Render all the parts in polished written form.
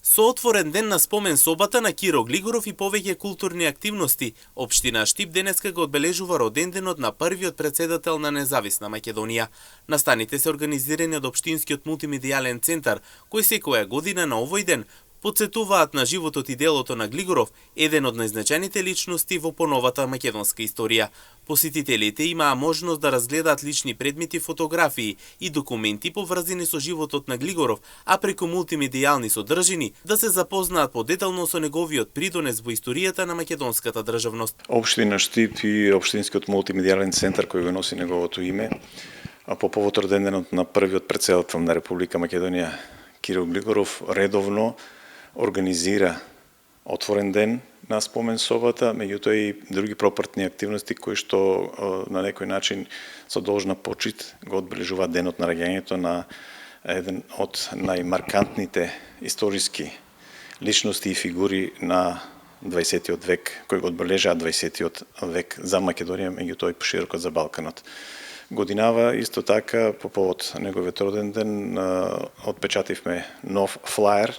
Со отворен ден на спомен собата на Киро Глигоров и повеќе културни активности, општина Штип денеска го одбележува роденденот на првиот претседател на Независна Македонија. Настаните се организирани од општинскиот мултимедијален центар, кој секоја година на овој ден потсетуваат на животот и делото на Глигоров, еден од најзначајните личности во поновата македонска историја. Посетителите имаа можност да разгледаат лични предмети, фотографии и документи поврзани со животот на Глигоров, а преку мултимедијални содржини да се запознаат подетално со неговиот придонес во историјата на македонската државност. Општина Штип и општинскиот мултимедијален центар кој го носи неговото име, а по повод роденденот на првиот претседател на Република Македонија Киро Глигоров редовно организира отворен ден на спомен собата, меѓутоа и други пропратни активности кои што на некој начин со должна почит го одбележуваат денот на раѓањето на еден од најмаркантните историски личности и фигури на 20-тиот век, кои го одбележаат 20-тиот век за Македонија, меѓутоа и пошироко за Балканот. Годинава исто така по повод неговиот роден ден отпечативме нов флаер,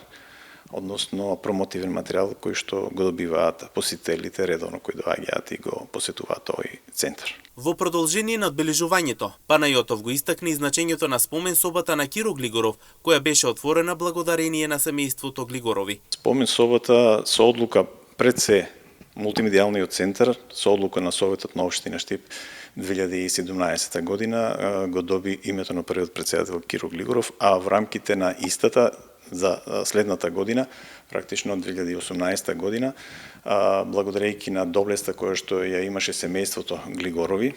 односно промотивен материјал кој што го добиваат посетителите редовно кои доаѓаат и го посетуваат овој центар. Во продолжение на одбележувањето, Панајотов го истакна и значењето на спомен собата на Киро Глигоров, која беше отворена благодарение на семејството Глигорови. Спомен собата со одлука пред се мултимедијалниот центар, со одлука на Советот на општина Штип 2017 година го доби името на првиот претседател Киро Глигоров, а во рамките на истата за следната година, практично 2018 година, благодарејќи на доблеста која што ја имаше семејството Глигорови,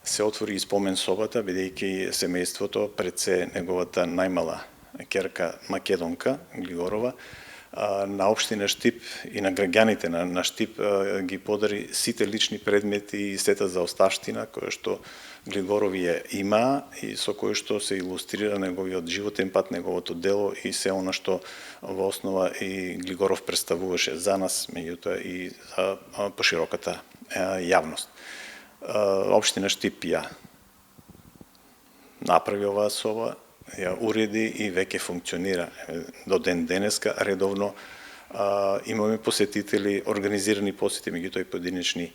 се отвори и спомен собата, бидејќи семејството пред се неговата најмала ќерка Македонка Глигорова на општина Штип и на граѓаните на Штип ги подари сите лични предмети и сета за оставштина која што Глигорови ја има и со кој што се илустрира неговиот животен пат, неговото дело и се она што во основа и Глигоров представуваше за нас, меѓутоа и за пошироката јавност. Општина Штип ја направи оваа соба, ја уреди и веќе функционира до ден денеска редовно. Имаме посетители, организирани посети, меѓутоа и поединечни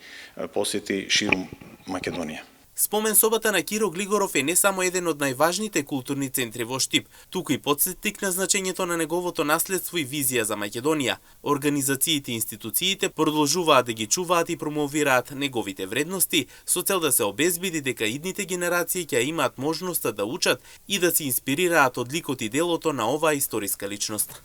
посети ширум Македонија. Спомен собата на Киро Глигоров е не само еден од најважните културни центри во Штип, туку и потсетник на значењето на неговото наследство и визија за Македонија. Организациите и институциите продолжуваат да ги чуваат и промовираат неговите вредности со цел да се обезбеди дека идните генерации ќе имаат можноста да учат и да се инспирираат од ликот и делото на оваа историска личност.